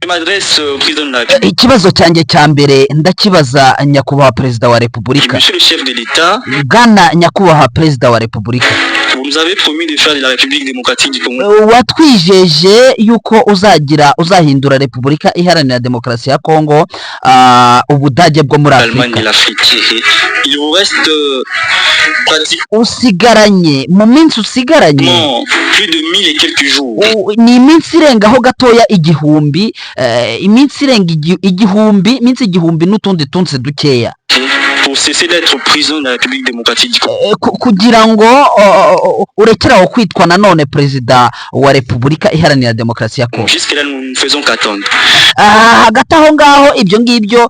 Je m'adresse au président de la République. ikibazo cyanjye cya mbere ndakibaza nyakubahwa perezida wa repubulika. Monsieur le chef de l'État, bwana nyakubahwa perezida wa repubulika, vous nous avez promis de faire de la République démocratique du Congo watwijeje yuko uzahindura repubulika iharanira demokarasi ya Kongo ubudage bwo muri l'Allemagne de Afrika. l'Afrique. Il vous reste pratiquement usigaranye mu minsi usigaranye plus de 1000 et quelques jours ni iminsi irengaho gatoya igihumbi, iminsi irenga igihumbi, iminsi igihumbi n'utundi tunsi dukeya pour cesser d'être président de la République démocratique du Congo. kugira ngo urekeraho kwitwa nanone perezida wa repubulika iharanira demokarasi ya Kongo. Jusque là, nous ne faisons qu'attendre. hagati aho ngaho ibyo ngibyo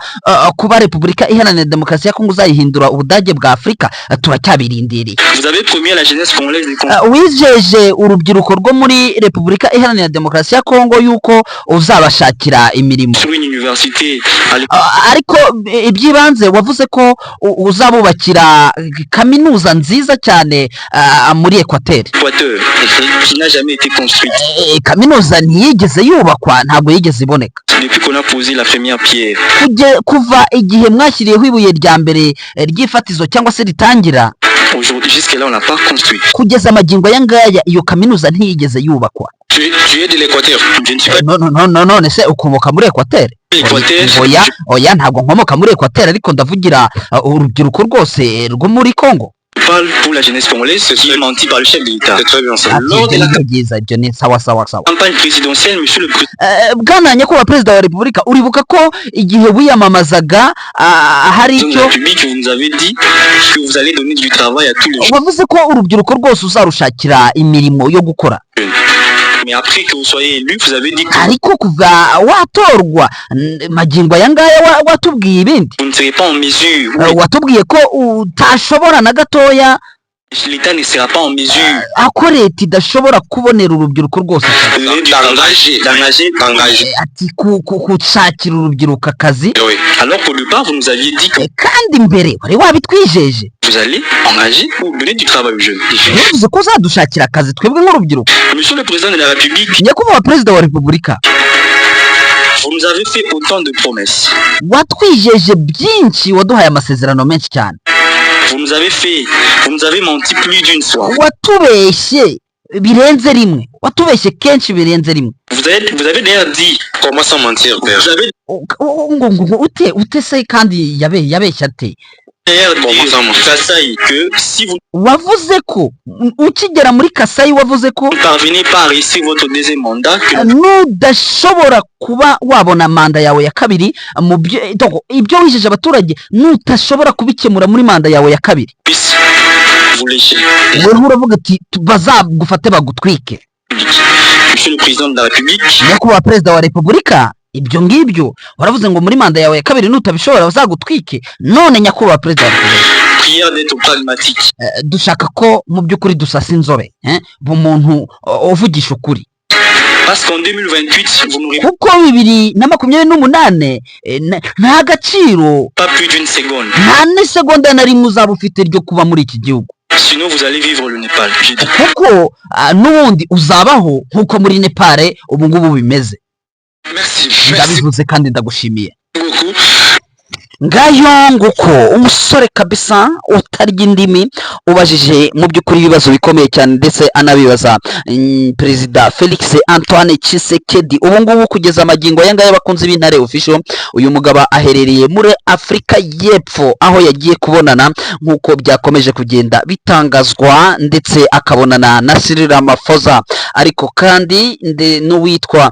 kuba repubulika iharanira demokarasi ya Kongo uzayihindura ubudage bwa Afurika turacyabirindiriye. Vous avez promis à la jeunesse congolaise du Congo wijeje urubyiruko rwo muri repubulika iharanira demokarasi ya Kongo yuko uzabashakira imirimo, sur une université ariko ibyibanze wavuze ko uzabubakira kaminuza nziza cyane muri Equateur. Équateur qui n'a jamais été construite kaminuza ntiyigeze yubakwa, ntabwo yigeze iboneka depuis qu'on a posé la première pierre. kuva igihe mwashyiriyeho ibuye rya mbere ry'ifatizo cyangwa se ritangira Aujourd'hui, jusque là, on n'a pas construit. kugeza amagingo aya ngaya iyo kaminuza ntiyigeze yubakwa. Tu es de l'Équateur. Je ne suis pas none se ukomoka muri Equateur? de l'Équateur. oya ntabwo nkomoka muri Equateur, ariko ndavugira urubyiruko rwose rwo muri Kongo. Je parle pour la jeunesse congolaise qui est menti par le chef de l'État. C'est très bien ça. Lors de ibyo la ni byiza, ibyo ni sawa campagne présidentielle, monsieur le président, bwana nyakubahwa perezida wa repubulika, uribuka ko igihe wiyamamazaga hari de la icyo République, vous nous avez dit que vous allez donner du travail à tous les wavuze ko urubyiruko rwose uzarushakira imirimo yo gukora. jeunes. Mais après que vous soyez élu, vous avez dit que ariko kuva watorwa magingo aya ngaya watubwiye ibindi. vous ne serez pas en mesure, watubwiye ko utashobora na gatoya, l'État ne sera pas en mesure ako leta idashobora kubonera urubyiruko rwose akazi. d'engager. ati gushakira urubyiruko akazi, Alors qu'au départ, vous nous aviez dit que kandi mbere wari wabitwijeje, vous allez engager ou donner du travail aux jeunes. yavuze ko uzadushakira akazi twebwe nk'urubyiruko. Monsieur le président de la République, nyakubahwa perezida wa repubulika, vous nous avez fait autant de promesses. watwijeje byinshi, waduhaye amasezerano menshi cyane, Vous nous avez menti plus d'une fois. watubeshye birenze rimwe, watubeshye kenshi birenze rimwe. Vous avez d'ailleurs dit, comment sans mentir, père? Vous avez ute se kandi yabeshya ate? d'ailleurs dit, Kassai, que si vous wavuze ko ukigera muri Kasayi, wavuze ko ne parvenez pas à réussir votre deuxième mandat, que nudashobora kuba wabona manda yawe ya kabiri, mu ibyo wijeje abaturage nutashobora kubikemura muri manda yawe ya kabiri, puisse vous lécher. wewe uravuga ati bazagufate bagutwike. Monsieur le président de la République, nyakubahwa perezida wa repubulika, ibyo ngibyo waravuze ngo muri manda yawe ya kabiri nutabishobora bazagutwike. none nyakubahwa perezida wa repubulika, prière d'être pragmatique. dushaka ko mu by'ukuri dusasa inzobe, umuntu uvugisha ukuri, Parce qu'en 2028, vous n'aurez kuko 2028 nta gaciro, pas plus d'une seconde. nta n'isegonda na rimwe uzaba ufite ryo kuba muri iki gihugu, Sinon, vous allez vivre le Népal. J'ai dit. kuko n'ubundi uzabaho nk'uko muri Nepal ubu ngubu bimeze. Merci ndabivuze kandi ndagushimiye. beaucoup. ngayo nguko umusore kabisa utarya indimi ubajije mu by'ukuri ibibazo bikomeye cyane, ndetse anabibaza perezida Felix Antoine Tshisekedi. ubu ngubu kugeza amagingo aya ngaya bakunze b'Intare Official, uyu mugabo aherereye muri Afurika y'Epfo, aho yagiye kubonana nk'uko byakomeje kugenda bitangazwa, ndetse akabonana na Cyril Ramaphosa, ariko kandi n'uwitwa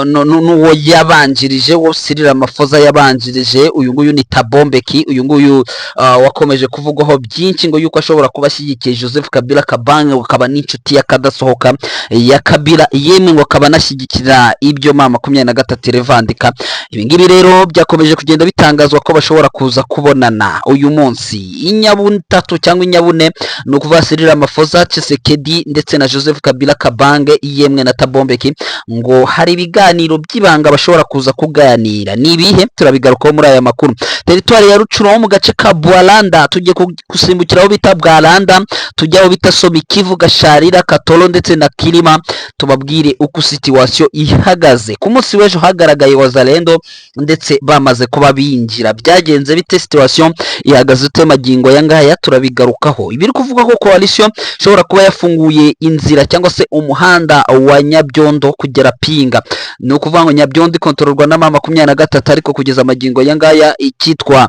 n'uwo yabanjirije, wo Cyril Ramaphosa yabanjirije, uyu nguyu ni Thabo Mbeki. uyu nguyu wakomeje kuvugwaho byinshi ngo yuko ashobora kuba ashyigikiye Joseph Kabila Kabange, akaba n'inshuti y'akadasohoka ya Kabila, yemwe ngo akaba anashyigikira ibyo mama 23 revandika. ibi ngibi rero byakomeje kugenda bitangazwa ko bashobora kuza kubonana uyu munsi inyabutatu cyangwa inyabune, ni ukuvuga Cyril Ramaphosa, Tshisekedi ndetse na Joseph Kabila Kabange, yemwe na Thabo Mbeki, ngo hari ibiganiro by'ibanga bashobora kuza kuganira. ni ibihe? turabigarukaho muri aya makuru. Teritwari ya Rucuro mu gace ka Bwalanda tugiye gusimbukiraho bita Bwalanda, tujyaho bita Somikivu, Gasharira, Katoro ndetse na Kilima, tubabwire uko situation ihagaze. Ku munsi w'ejo hagaragaye Wazalendo ndetse bamaze kuba binjira, byagenze bite, situation ihagaze ute magingo yangaya turabigarukaho. Ibiri kuvuga ko coalition ishobora kuba yafunguye inzira cyangwa se umuhanda wa Nyabyondo kugera Pinga, ni ukuvuga ngo Nyabyondo ikontororwa na mama 23, ariko kugeza amagingo yangaya ikitwa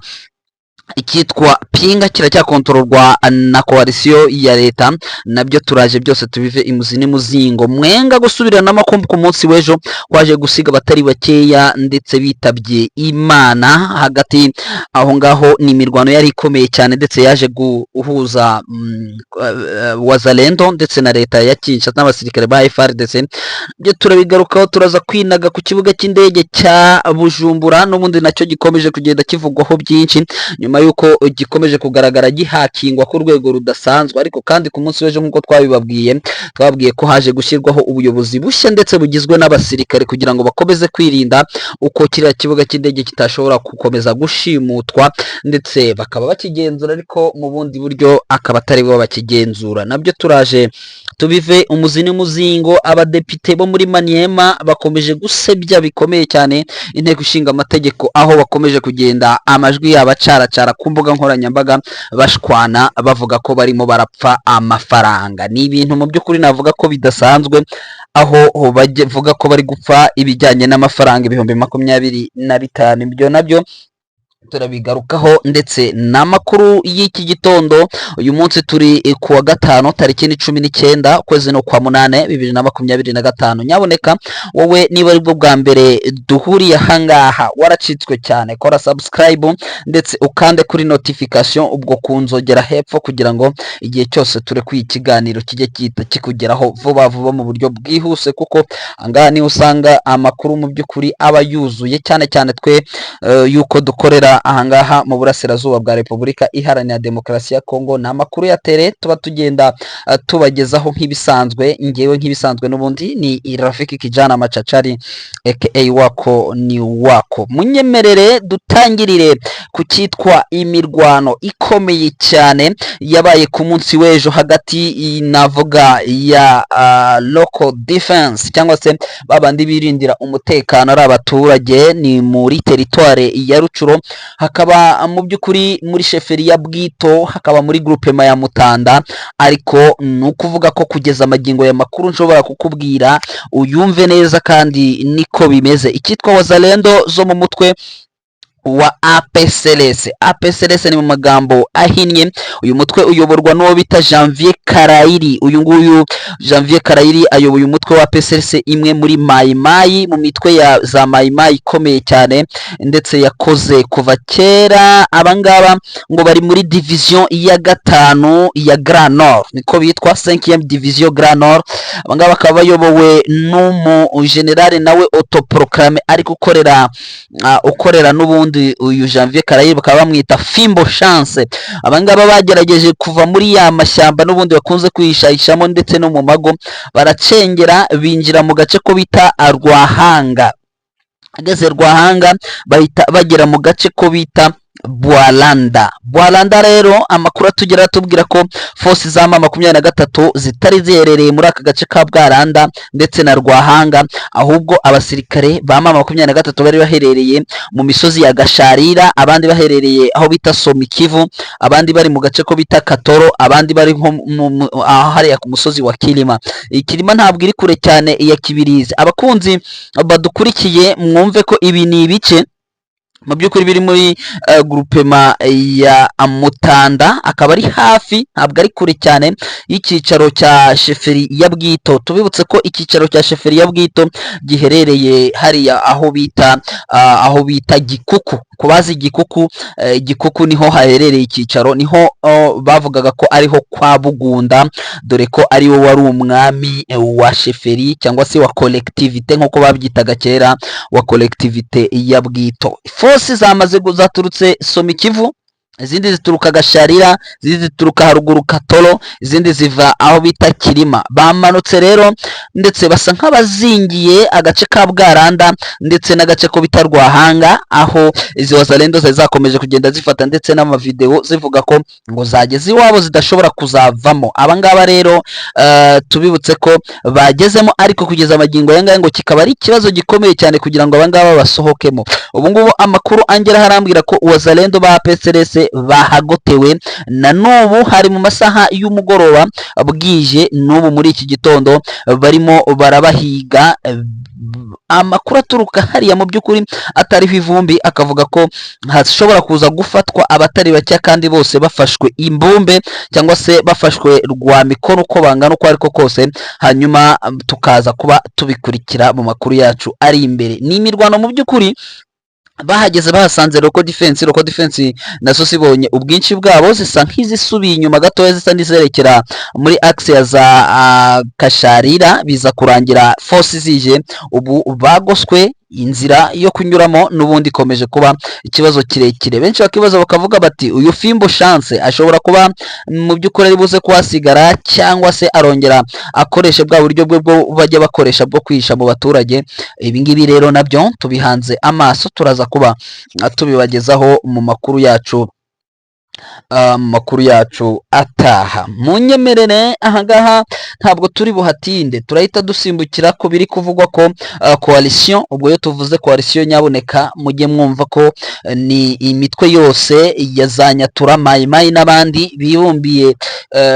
Pinga kiracyakontororwa na coalition ya leta. Nabyo turaje byose tubive imuzi n'imuzingo. Mwenga gusubirana amakombe ku munsi w'ejo kwaje gusiga batari bakeya ndetse bitabye Imana. Hagati aho ngaho ni imirwano yari ikomeye cyane ndetse yaje guhuza Wazalendo ndetse na leta ya Kinshasa n'abasirikare ba FARDC. Byo turabigarukaho, turaza kwinaga ku kibuga cy'indege cya Bujumbura n'ubundi nacyo gikomeje kugenda kivugwaho byinshi nyuma yuko gikomeje kugaragara gihakingwa ku rwego rudasanzwe. Ariko kandi ku munsi w'ejo nk'uko twababwiye ko haje gushyirwaho ubuyobozi bushya ndetse bugizwe n'abasirikare kugira ngo bakomeze kwirinda uko kiriya kibuga cy'indege kitashobora gukomeza gushimutwa, ndetse bakaba bakigenzura ariko mu bundi buryo akaba atari bo bakigenzura. Nabyo turaje tubive umuzi n'umuzingo. Abadepite bo muri Maniema bakomeje gusebya bikomeye cyane inteko ishinga amategeko, aho bakomeje kugenda amajwi y'abacaracara ku mbuga nkoranyambaga bashwana bavuga ko barimo barapfa amafaranga. Ni ibintu mu by'ukuri navuga ko bidasanzwe, aho bavuga ko bari gupfa ibijyanye n'amafaranga 25,000. Ibyo nabyo turabigarukaho ndetse n'amakuru y'iki gitondo. Uyu munsi turi kuwa gatano tariki 19 ukwezi no kwa 8 2025. Nyaboneka wowe niba ari bwo bwa mbere duhuriye ahangaha waracitswe cyane, kora subscribe ndetse ukande kuri notification ubwo kunzogera hepfo kugira ngo igihe cyose ture kwikiganiro kijye kikugeraho vuba vuba mu buryo bwihuse, kuko angaha ni usanga amakuru mu by'ukuri aba yuzuye cyane cyane twe yuko dukorera ahangaha mu burasirazuba bwa Repubulika Iharanira Demokarasi ya Kongo. Ni amakuru ya tere tuba tugenda tubagezaho nk'ibisanzwe. Ngewe nk'ibisanzwe n'ubundi ni Rafiki Kijana Machachari aka wako ni wako. Munyemerere dutangirire ku cyitwa imirwano ikomeye cyane yabaye ku munsi w'ejo hagati navuga ya local defense cyangwa se babandi birindira umutekano ari abaturage. Ni muri teritware ya Rucuro, hakaba mu by'ukuri muri sheferi ya Bwito, hakaba muri groupement ya Mutanda. Ariko ni ukuvuga ko kugeza amagingo ya makuru nshobora kukubwira uyumve neza kandi niko bimeze. Icyitwa Wazalendo zo mu mutwe wa APCLS. APCLS ni mu magambo ahinnye. Uyu mutwe uyoborwa n'uwo bita Janvier Karayiri. Uyu nguyu Janvier Karayiri ayoboye umutwe wa APCLS, imwe muri Mayimayi mu mitwe ya za Mayimayi ikomeye cyane ndetse yakoze kuva kera. Abangaba ngo bari muri division ya 5 ya Grand Nord, niko bitwa 5e division Grand Nord. Abangaba bakaba bayobowe n'umu general nawe autoproclame ariko ukorera n'ubundi uyu Janvier Karayiri bakaba bamwita Fimbo Chance. Abangaba bagerageje kuva muri ya mashyamba n'ubundi bakunze kwishayishamo ndetse no mu mago, baracengera binjira mu gace ko bita Rwahanga. Ageze Rwahanga bahita bagera mu gace ko bita Bwalanda rero amakuru atugera tubwira ko force za mama 23 zitari ziherereye muri aka gace ka Bwalanda ndetse na Rwahanga, ahubwo abasirikare ba mama 23 bari baherereye mu misozi ya Gasharira, abandi baherereye aho bita Somikivu, abandi bari mu gace ko bita Katoro, abandi bari hariya ku musozi wa Kilima. Kilima ntabwo iri kure cyane iya Kibirizi. Abakunzi badukurikiye mwumve ko ibi ni ibice mu by'ukuri biri muri groupement ya Mutanda, akaba ari hafi, ntabwo ari kure cyane y'ikicaro cya sheferi ya Bwito. Tubibutse ko ikicaro cya sheferi ya Bwito giherereye hariya aho bita Gikuku. Kubazi Gikuku niho haherereye ikicaro, niho bavugaga ko ariho kwa Bugunda, dore ko ari wo wari umwami wa sheferi cyangwa se wa collectivité nk'uko babyitaga kera, wa collectivité ya Bwito. Force zamaze zaturutse Somikivu izindi zituruka Gasharira, izindi zituruka haruguru Katoro, izindi ziva aho bita Kirima. Bamanutse rero ndetse basa nk'abazingiye agace ka Bwaranda ndetse n'agace ko bita Rwahanga, aho izi wazalendo zari zakomeje kugenda zifata ndetse n'amavideo zivuga ko ngo zageze iwabo zidashobora kuzavamo. Abangaba rero tubibutse ko bagezemo, ariko kugeza amagingo yangaya ngo kikaba ari ikibazo gikomeye cyane kugira ngo abangaba basohokemo. Ubu ngubu amakuru angera harambwira ko wazalendo ba PSRS bahagotewe na n'ubu, hari mu masaha y'umugoroba bwije n'ubu muri iki gitondo barimo barabahiga. Amakuru aturuka hariya mu by'ukuri atariho ivumbi akavuga ko hashobora kuza gufatwa abatari bake kandi bose bafashwe imbumbe cyangwa se bafashwe rwa mikono uko bangana uko ariko kose, hanyuma tukaza kuba tubikurikira mu makuru yacu ari imbere. Ni imirwano mu by'ukuri bahageze bahasanze Local Defense nazo zibonye ubwinshi bwabo zisa nk'izisubiye inyuma gatoya, zisa n'izerekera muri axe ya za Kasharira, biza kurangira force zije ubu bagoswe inzira yo kunyuramo n'ubundi ikomeje kuba ikibazo kirekire. Benshi bakibaza bakavuga bati uyu Fimbo Chance ashobora kuba mu by'ukuri ari buze kuhasigara cyangwa se arongera akoreshe bwa buryo bwe bwo bajya bakoresha bwo kwihisha mu baturage. Ibi ngibi rero nabyo tubihanze amaso, turaza kuba tubibagezaho mu makuru yacu ataha. Munyemerere ahangaha ntabwo turi buhatinde, turahita dusimbukira ku biri kuvugwa ko coalition, ubwo yo tuvuze coalition nyaboneka mujye mwumva ko ni imitwe yose ya za Nyatura, Mai Mai n'abandi bibumbiye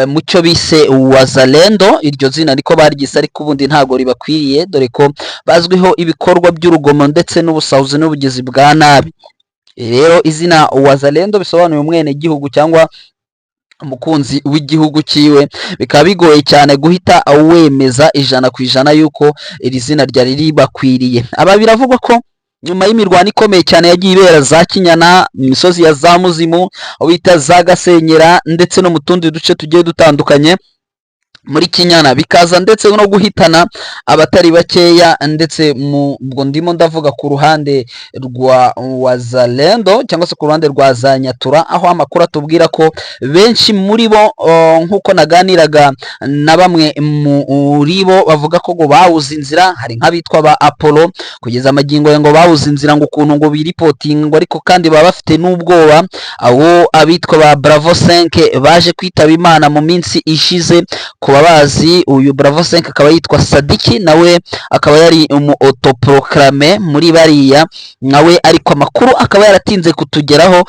mu cyo bise wazalendo. Iryo zina niko baryise ariko ubundi ntago ribakwiriye, dore ko bazwiho ibikorwa by'urugomo ndetse n'ubusahuzi n'ubugizi bwa nabi. Rero izina wazalendo bisobanuye umwene gihugu cyangwa umukunzi w'igihugu cyiwe, bikaba bigoye cyane guhita wemeza 100% yuko iri zina ryari ribakwiriye. Aba biravugwa ko nyuma y'imirwano ikomeye cyane yagiye ibera za Kinyana, imisozi ya za Muzimu, wita za Gasenyera ndetse no mu tundi duce tugiye dutandukanye muri Kinyana, bikaza ndetse no guhitana abatari bakeya, ndetse ubwo ndimo ndavuga ku ruhande rwa wazalendo cyangwa se ku ruhande rwa za Nyatura, aho amakuru atubwira ko benshi muri bo nk'uko naganiraga na bamwe muri bo bavuga ko ngo bawuze inzira. Hari nk'abitwa ba Apollo kugeza amagingo ngo bawuze inzira ngo ukuntu ngo biripotinga, ariko kandi baba bafite n'ubwoba. Abo abitwa ba Bravo 5 baje kwitaba Imana mu minsi ishize, bazi uyu Bravo 5 akaba yitwa Sadiki, nawe akaba yari umu autoproclame muri bariya nawe, ariko amakuru akaba yaratinze kutugeraho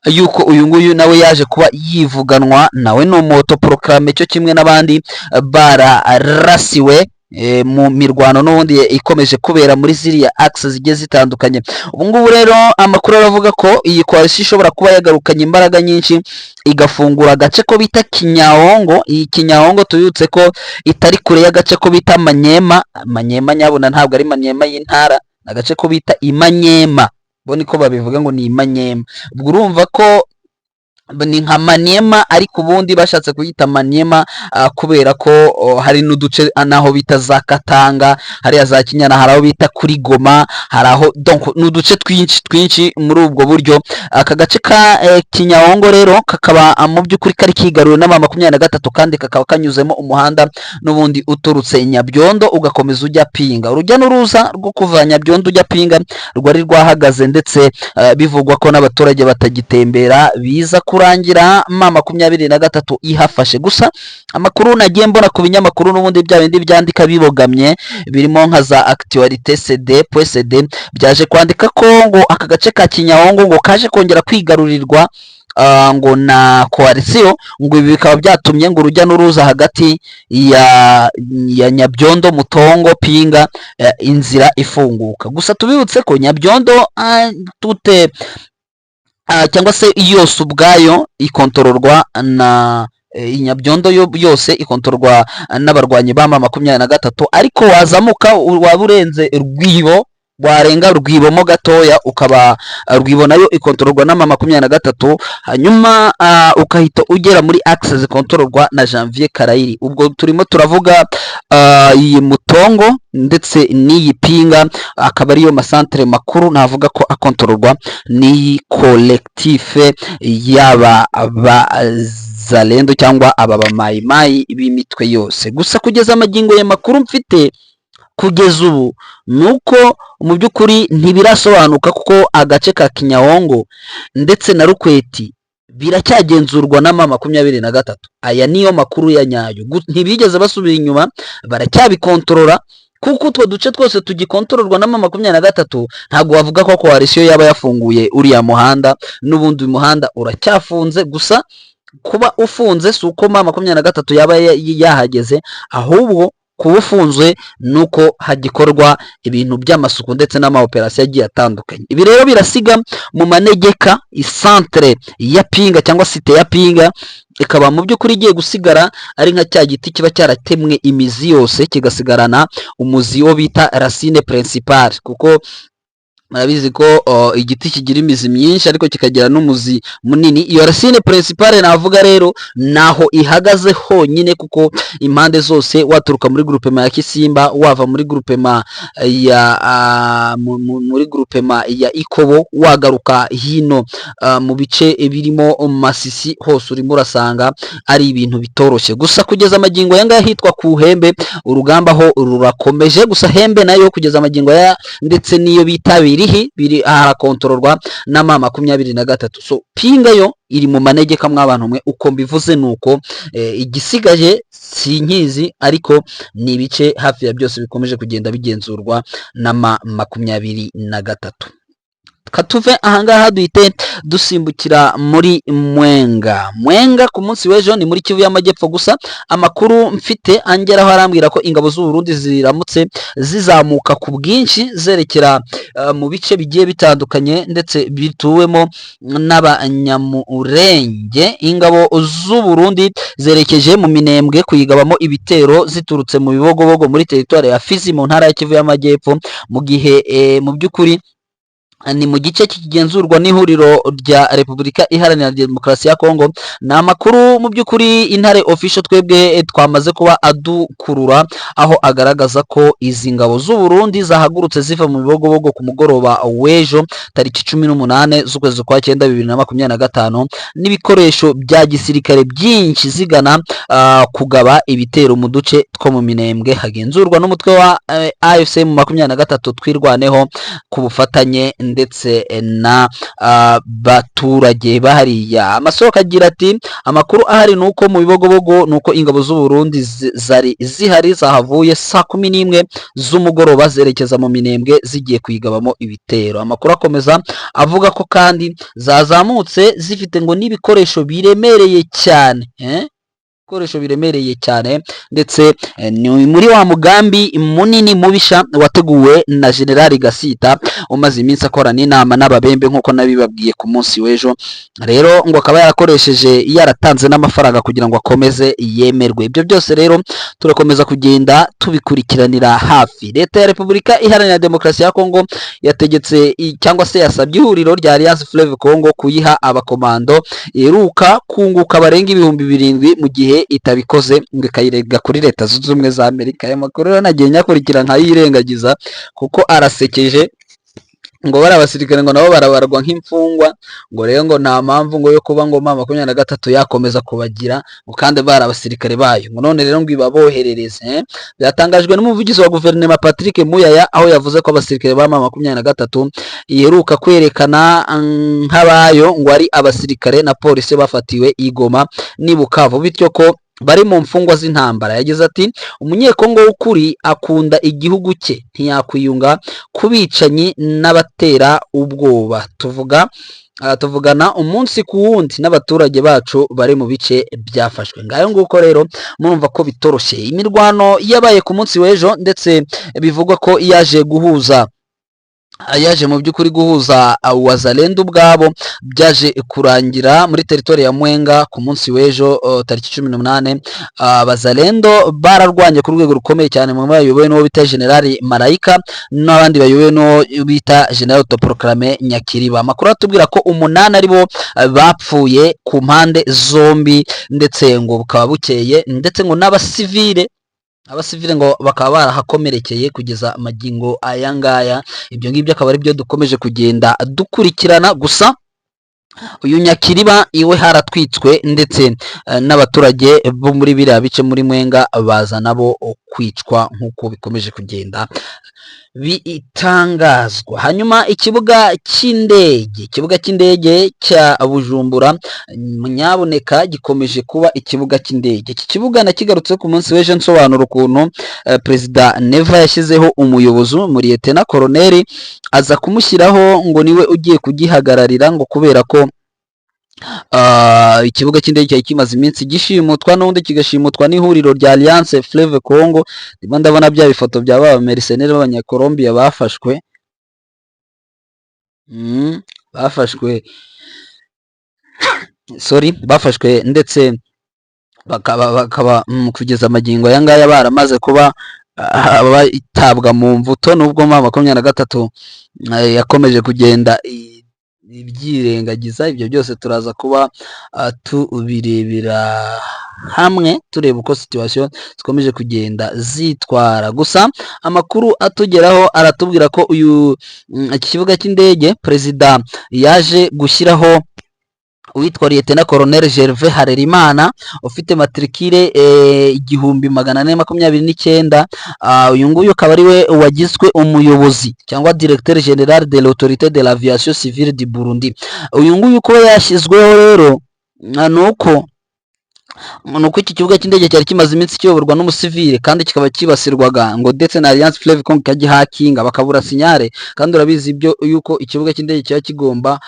yuko uyu nguyu nawe yaje kuba yivuganwa, nawe ni umu autoproclame cyo kimwe n'abandi bararasiwe mu mirwano n'ubundi ikomeje kubera muri ziriya axe zigiye zitandukanye. Ubu ngubu rero amakuru aravuga ko iyi coalition ishobora kuba yagarukanye imbaraga nyinshi igafungura agace ko bita Kinyaongo. Iyi Kinyaongo tubibutse ko itari kure y'agace ko bita Manyema. Manyema nyabona ntabwo ari Manyema y'intara, agace ko bita Imanyema, bo niko babivuga ngo ni Imanyema. Ubwo urumva ko ni nka Maniema ariko ubundi bashatse kuyita Maniema kubera ko hari n'uduce naho bita za Katanga, hari za Kinyana, hari aho bita kuri Goma, hari aho donc n'uduce twinshi muri ubwo buryo. Aka gace ka Kinyaongo rero kakaba mu by'ukuri kari kigaruwe na 23 kandi kakaba kanyuzemo umuhanda n'ubundi uturutse Nyabyondo ugakomeza ujya Pinga. Urujya n'uruza rwo kuva Nyabyondo ujya Pinga rwari rwahagaze, ndetse bivugwa ko n'abaturage batagitembera, biza kurangira 23 ihafashe. Gusa amakuru nagiye mbona ku binyamakuru n'ubundi bya bindi byandika bibogamye birimo nka za Actualité CD byaje kwandika ko ngo aka gace ka Kinyaongo ngo kaje kongera kwigarurirwa ngo na coalition, ngo ibi bikaba byatumye ngo urujya n'uruza hagati ya Nyabyondo, Mutongo, Pinga inzira ifunguka. Gusa tubibutse ko Nyabyondo tute cyangwa se yose ubwayo ikontororwa na Nyabyondo yose ikontororwa n'abarwanyi ba 23, ariko wazamuka waba urenze Rwibo warenga Rwibomo gatoya ukaba Rwibo nayo ikontororwa na M23, hanyuma ukahita ugera muri Axe zikontororwa na Janvier Karayiri. Ubwo turimo turavuga iyi Mutongo ndetse n'iyi Pinga, akaba ariyo masantere makuru navuga ko akontororwa n'iyi collectif yaba Zalendo cyangwa aba bamayimayi b'imitwe yose. Gusa kugeza amagingo ya makuru mfite kugeza ubu nuko mu by'ukuri ntibirasobanuka kuko agace ka Kinyawongo ndetse na Rukweti biracyagenzurwa na M23. Aya niyo makuru ya nyayo, ntibigeze basubira inyuma, baracyabikontorora kuko utwo duce twose tugikontororwa na M23. Ntabwo wavuga ko coalition yaba yafunguye uriya muhanda, n'ubundi umuhanda uracyafunze. Gusa kuba ufunze si uko M23 yaba yahageze, ahubwo kuba ufunzwe nuko hagikorwa ibintu by'amasuku ndetse n'amaoperasiyo agiye atandukanye. Ibi rero birasiga mu manegeka isantere ya Pinga cyangwa site ya Pinga, ikaba mu by'ukuri igiye gusigara ari nka cya giti kiba cyaratemwe imizi yose kigasigarana umuzi wo bita racine principale, kuko murabizi ko igiti kigira imizi myinshi ariko kikagira n'umuzi munini. Iyo racine principale navuga rero naho ihagaze honyine, kuko impande zose waturuka muri groupement ya Kisimba, wava muri groupement ya Ikobo, wagaruka hino mu bice birimo Masisi, hose urimo urasanga ari ibintu bitoroshye. Gusa kugeza amagingo yanga hitwa ku Hembe urugamba ho rurakomeje. Gusa Hembe nayo kugeza amagingo ya ndetse niyo bitabiriye biri arakontororwa na M23. So Pinga yo iri mu manegeka mw'abantu mwe, uko mbivuze nuko igisigaje sinkizi, ariko ni ibice hafi ya byose bikomeje kugenda bigenzurwa na M23. Katuve ahangaha duhite dusimbukira muri Mwenga ku munsi w'ejo ni muri Kivu y'Amajyepfo. Gusa amakuru mfite angeraho arambwira ko ingabo z'u Burundi ziramutse zizamuka ku bwinshi zerekera mu bice bigiye bitandukanye ndetse bituwemo n'abanyamurenge. Ingabo z'u Burundi zerekeje mu Minembwe kuyigabamo ibitero ziturutse mu Bibogobogo muri teritwari ya Fizi mu ntara ya Kivu y'Amajyepfo, mu gihe mu by'ukuri ni mu gice kigenzurwa n'ihuriro rya Repubulika Iharanira Demokarasi ya Kongo. Na makuru mu by'ukuri Intare official twebwe twamaze kuba adukurura, aho agaragaza ko izi ngabo z'u Burundi zahagurutse ziva mu Bibogobogo ku mugoroba w'ejo tariki 18 z'ukwezi kwa 9 2025 n'ibikoresho bya gisirikare byinshi zigana kugaba ibitero mu duce two mu Minembwe hagenzurwa n'umutwe wa AFC mu 23 twirwaneho ku bufatanye ndetse na baturage bahariya. Amasoko agira ati amakuru ahari nuko mu Bibogobogo nuko ingabo z'u Burundi zari zihari zahavuye saa 11 z'umugoroba zerekeza mu Minembwe zigiye kuyigabamo ibitero. Amakuru akomeza avuga ko kandi zazamutse zifite ngo n'ibikoresho biremereye cyane, ibikoresho biremereye cyane, ndetse ni muri wa mugambi munini mubisha wateguwe na General Gasita umaze iminsi akorana inama n'ababembe nk'uko nabibabwiye ku munsi w'ejo. Rero ngo akaba yarakoresheje yaratanze n'amafaranga kugira ngo akomeze yemerwe. Ibyo byose rero turakomeza kugenda tubikurikiranira hafi. Leta ya Repubulika Iharanira Demokarasi ya Kongo yategetse cyangwa se yasabye ihuriro rya Alliance Fleuve Congo kuyiha abakomando iheruka kunguka barenga 7,000 mu gihe itabikoze ngo ikayirega kuri Leta Zunze Ubumwe za Amerika. Aya makuru rero nagiye nyakurikira nkayirengagiza kuko arasekeje. Ngo bari abasirikare ngo nabo barabarwa nk'imfungwa, ngo rero ngo nta mpamvu ngo yo kuba ngo M23 yakomeza kubagira ngo kandi bari abasirikare bayo, ngo none rero ngo ibaboherereze. Byatangajwe n'umuvugizi wa guverinoma Patrick Muyaya, aho yavuze ko abasirikare ba M23 iheruka kwerekana nk'abayo ngo ari abasirikare na polisi bafatiwe Igoma ni Bukavu, bityo ko bari mu mfungwa z'intambara. Yagize ati umunyekongo w'ukuri akunda igihugu cye ntiyakwiyunga kubicanyi n'abatera ubwoba. Tuvugana umunsi ku wundi n'abaturage bacu bari mu bice byafashwe. Ngayo nguko rero murumva ko bitoroshye. Imirwano yabaye ku munsi w'ejo ndetse bivugwa ko yaje guhuza yaje mu by'ukuri guhuza Wazalendo ubwabo byaje kurangira muri teritori ya Mwenga ku munsi w'ejo tariki 18. Abazalendo bararwanye ku rwego rukomeye cyane mu bayobowe n'uwo bita General Marayika n'abandi bayobowe n'uwo bita General Autoproclamé Nyakiriba. Amakuru atubwira ko 8 ari bo bapfuye ku mpande zombi, ndetse ngo bukaba bukeye, ndetse ngo n'abasivile ngo bakaba barahakomerekeye kugeza magingo aya ngaya. Ibyo ngibyo akaba ari byo dukomeje kugenda dukurikirana. Gusa uyu Nyakiriba iwe haratwitswe, ndetse n'abaturage bo muri biriya bice muri Mwenga baza nabo kwicwa nk'uko bikomeje kugenda bitangazwa. Hanyuma ikibuga cy'indege cya Bujumbura nyaboneka gikomeje kuba ikibuga cy'indege. Iki kibuga nakigarutse ku munsi w'ejo nsobanura ukuntu Perezida Neva yashyizeho umuyobozi muri Lieutenant Colonel aza kumushyiraho ngo niwe ugiye kugihagararira, ngo kubera ko ikibuga cy'indege cyari kimaze iminsi gishimutwa, n'ubundi kigashimutwa n'ihuriro rya Alliance Fleuve Congo. Ndimo ndabona bya bifoto bya ba mercenaires b'Abanyakolombia bafashwe ndetse bakaba kugeza magingo aya ngaya baramaze kuba batabwa mu mvuto, nubwo 23 yakomeje kugenda ibyirengagiza. Ibyo byose turaza kuba tubirebera hamwe, tureba uko situation zikomeje kugenda zitwara. Gusa amakuru atugeraho aratubwira ko uyu kibuga cy'indege perezida yaje gushyiraho uwitwa Lieutenant Colonel Gervais Harerimana ufite matricule 1429. Uyu nguyu akaba ari we wagizwe umuyobozi cyangwa Directeur General de l'Autorité de l'Aviation Civile du Burundi. Uyu nguyu ko yashyizweho rero nuko iki kibuga cy'indege cyari kimaze iminsi kiyoborwa n'umusivile, kandi kikaba kibasirwaga ngo ndetse na Alliance Fleuve Congo kagihakinga bakabura sinyare. Kandi urabizi ibyo yuko ikibuga cy'indege kiba kigomba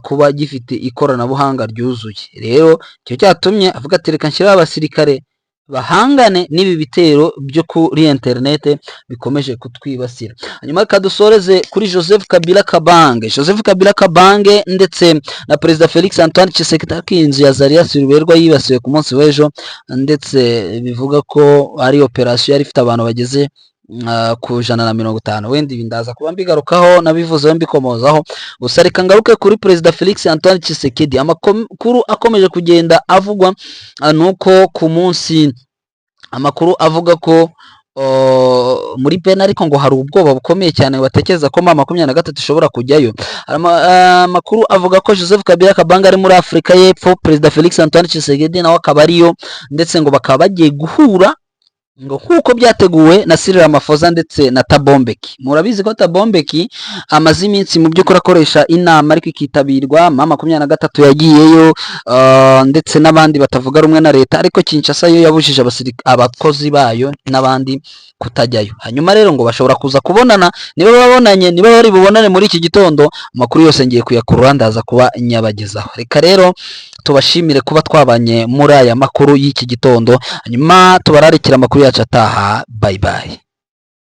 kuba gifite ikoranabuhanga ryuzuye. Rero icyo cyatumye avuga ati reka nshyiraho abasirikare bahangane n'ibi bitero byo kuri internet bikomeje kutwibasira. Hanyuma kadusoreze kuri Joseph Kabila Kabange ndetse na Perezida Felix Antoine Tshisekedi. Inzu ya Zarias Ruberwa yibasiwe ku munsi w'ejo, ndetse bivuga ko ari operation yari ifite abantu bageze ku 150. Wenda ibi ndaza kuba mbigarukaho nabivuzeho mbikomozaho. Gusa reka ngaruke kuri Perezida Felix Antoine Tshisekedi. Amakuru akomeje kugenda avugwa nuko ku munsi amakuru avuga ko muri pena, ariko ngo hari ubwoba bukomeye cyane batekereza ko 23 ishobora kujyayo. Amakuru avuga ko Joseph Kabila Kabange ari muri Afrika y'Epfo, Perezida Felix Antoine Tshisekedi nawe akaba ariyo, ndetse ngo bakaba bagiye guhura ngo nkuko byateguwe na Cyril Ramaphosa ndetse na Thabo Mbeki. Murabizi ko Thabo Mbeki amaze iminsi mu by'ukuri akoresha inama ariko ikitabirwa 23 yagiyeyo, ndetse n'abandi batavuga rumwe na leta, ariko Kinshasa yo yabujije abakozi bayo n'abandi kutajyayo. Hanyuma rero ngo bashobora kuza kubonana, niba babonanye, niba bari bubonane muri iki gitondo. Amakuru yose ngiye kuyakurura ndaza kuba nyabagezaho. Reka rero tubashimire kuba twabanye muri aya makuru y'iki gitondo, hanyuma tubararikira amakuru yacu ataha. Bye bye.